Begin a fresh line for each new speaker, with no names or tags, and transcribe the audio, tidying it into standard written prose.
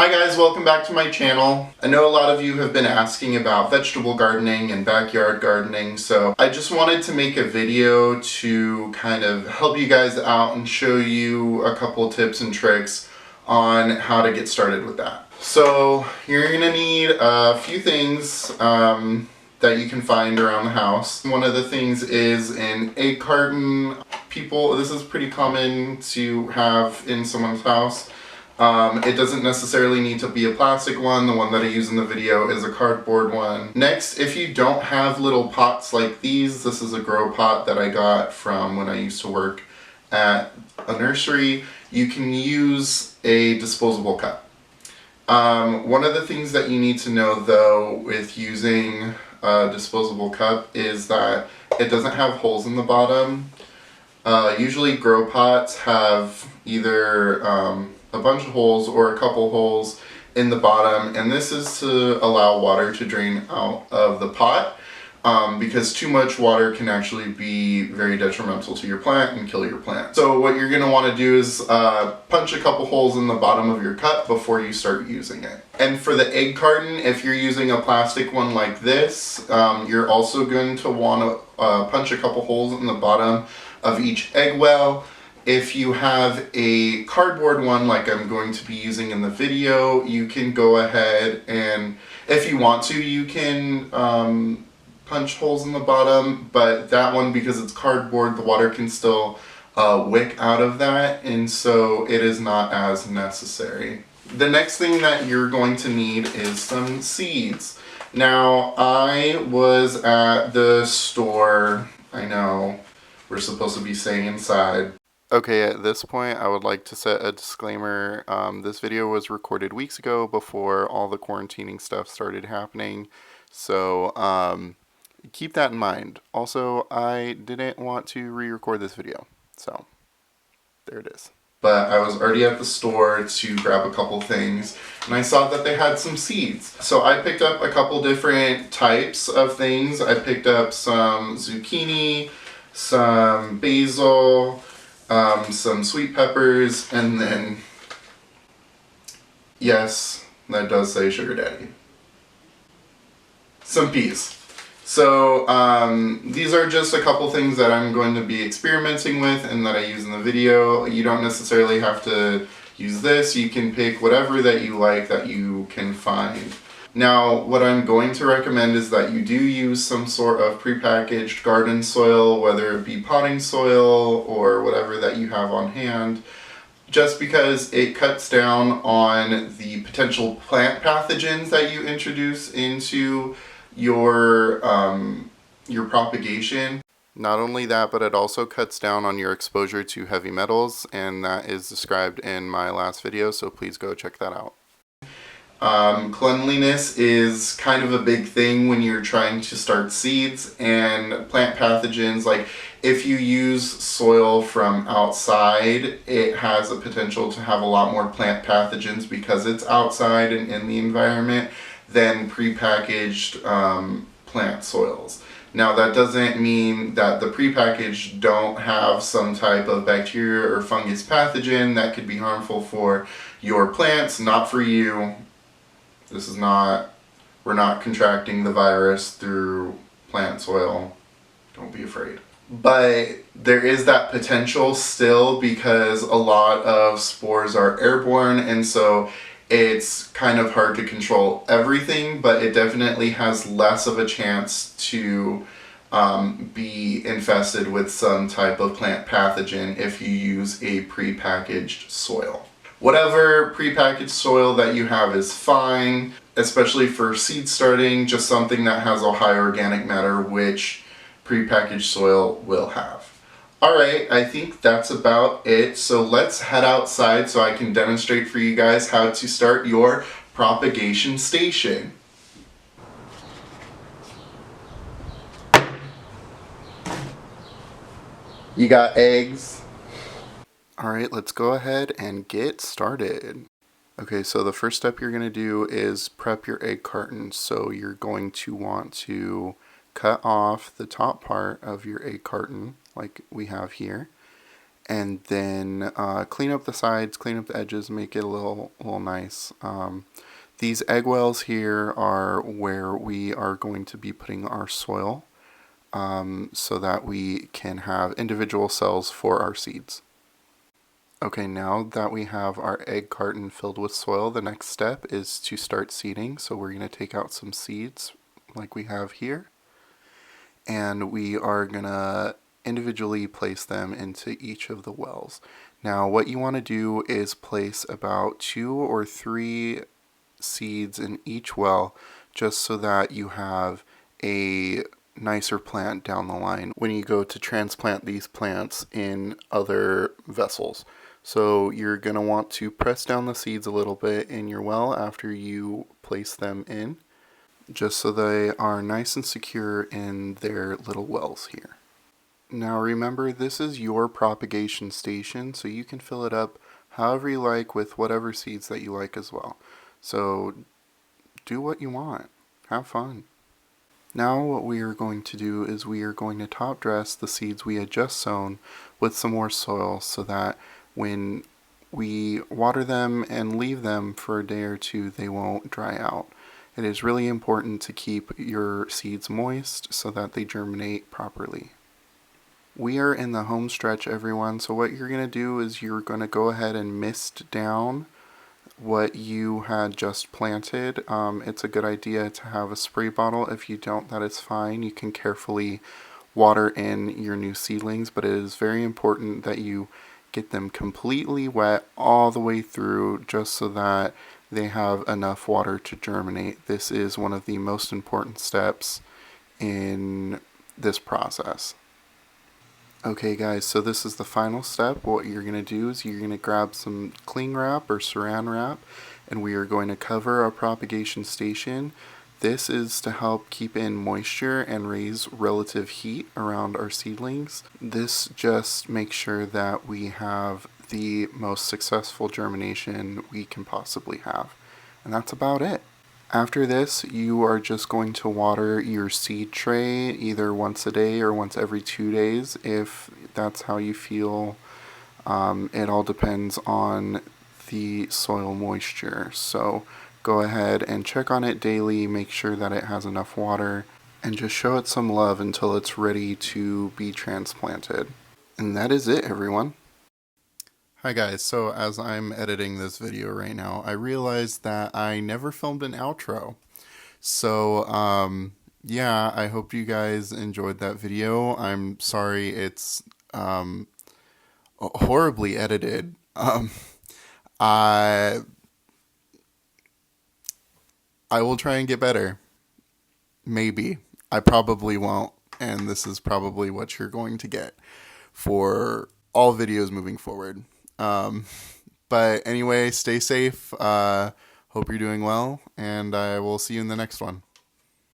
Hi guys, welcome back to my channel. I know a lot of you have been asking about vegetable gardening and backyard gardening, so I just wanted to make a video to kind of help you guys out and show you a couple tips and tricks on how to get started with that. So you're gonna need a few things that you can find around the house. One of the things is an egg carton. This is pretty common to have in someone's house. It doesn't necessarily need to be a plastic one. The one that I use in the video is a cardboard one. Next, if you don't have little pots like these, this is a grow pot that I got from when I used to work at a nursery. You can use a disposable cup. One of the things that you need to know though with using a disposable cup is that it doesn't have holes in the bottom. Usually grow pots have either a bunch of holes or a couple holes in the bottom, and this is to allow water to drain out of the pot because too much water can actually be very detrimental to your plant and kill your plant. So what you're going to want to do is punch a couple holes in the bottom of your cup before you start using it. And for the egg carton, if you're using a plastic one like this, you're also going to want to punch a couple holes in the bottom of each egg well. If you have a cardboard one like I'm going to be using in the video, you can go ahead and, if you want to, you can punch holes in the bottom, but that one, because it's cardboard, the water can still wick out of that, and so it is not as necessary. The next thing that you're going to need is some seeds. Now, I was at the store, I know we're supposed to be staying inside. Okay, at this point I would like to set a disclaimer. This video was recorded weeks ago before all the quarantining stuff started happening, so keep that in mind. Also, I didn't want to re-record this video, so there it is. But I was already at the store to grab a couple things, and I saw that they had some seeds. So I picked up a couple different types of things. I picked up some zucchini, some basil, some sweet peppers, and then, yes, that does say sugar daddy, some peas. So these are just a couple things that I'm going to be experimenting with and that I use in the video. You don't necessarily have to use this. You can pick whatever that you like that you can find. Now, what I'm going to recommend is that you do use some sort of prepackaged garden soil, whether it be potting soil or whatever that you have on hand, just because it cuts down on the potential plant pathogens that you introduce into your propagation. Not only that, but it also cuts down on your exposure to heavy metals, and that is described in my last video, so please go check that out. Cleanliness is kind of a big thing when you're trying to start seeds, and plant pathogens, like if you use soil from outside, it has a potential to have a lot more plant pathogens because it's outside and in the environment than prepackaged plant soils. Now that doesn't mean that the prepackaged don't have some type of bacteria or fungus pathogen that could be harmful for your plants, not for you. We're not contracting the virus through plant soil. Don't be afraid. But there is that potential still because a lot of spores are airborne, and so it's kind of hard to control everything, but it definitely has less of a chance to be infested with some type of plant pathogen if you use a prepackaged soil. Whatever prepackaged soil that you have is fine, especially for seed starting, just something that has a high organic matter, which prepackaged soil will have. Alright, I think that's about it. So let's head outside so I can demonstrate for you guys how to start your propagation station. You got eggs? Alright, let's go ahead and get started. Okay, so the first step you're going to do is prep your egg carton. So you're going to want to cut off the top part of your egg carton like we have here, and then clean up the sides, clean up the edges, make it a little nice. These egg wells here are where we are going to be putting our soil, so that we can have individual cells for our seeds. Okay, now that we have our egg carton filled with soil, the next step is to start seeding. So we're going to take out some seeds like we have here, and we are going to individually place them into each of the wells. Now what you want to do is place about 2 or 3 seeds in each well, just so that you have a nicer plant down the line when you go to transplant these plants in other vessels. So you're going to want to press down the seeds a little bit in your well after you place them in, just so they are nice and secure in their little wells here. Now remember, this is your propagation station, so you can fill it up however you like with whatever seeds that you like as well. So do what you want. Have fun. Now what we are going to do is we are going to top dress the seeds we had just sown with some more soil, so that when we water them and leave them for a day or two, they won't dry out. It is really important to keep your seeds moist so that they germinate properly. We are in the home stretch, everyone, so what you're going to do is you're going to go ahead and mist down what you had just planted. It's a good idea to have a spray bottle. If you don't, that is fine. You can carefully water in your new seedlings, but it is very important that you get them completely wet all the way through, just so that they have enough water to germinate. This is one of the most important steps in this process. Okay guys, so this is the final step. What you're going to do is you're going to grab some cling wrap or saran wrap, and we are going to cover our propagation station. This is to help keep in moisture and raise relative heat around our seedlings. This just makes sure that we have the most successful germination we can possibly have. And that's about it. After this, you are just going to water your seed tray either once a day or once every 2 days, if that's how you feel. It all depends on the soil moisture. So go ahead and check on it daily, make sure that it has enough water, and just show it some love until it's ready to be transplanted. And that is it, everyone. Hi guys, so as I'm editing this video right now, I realized that I never filmed an outro. So, yeah, I hope you guys enjoyed that video. I'm sorry it's horribly edited. I will try and get better. Maybe. I probably won't, and this is probably what you're going to get for all videos moving forward. But anyway, stay safe. Hope you're doing well, and I will see you in the next one.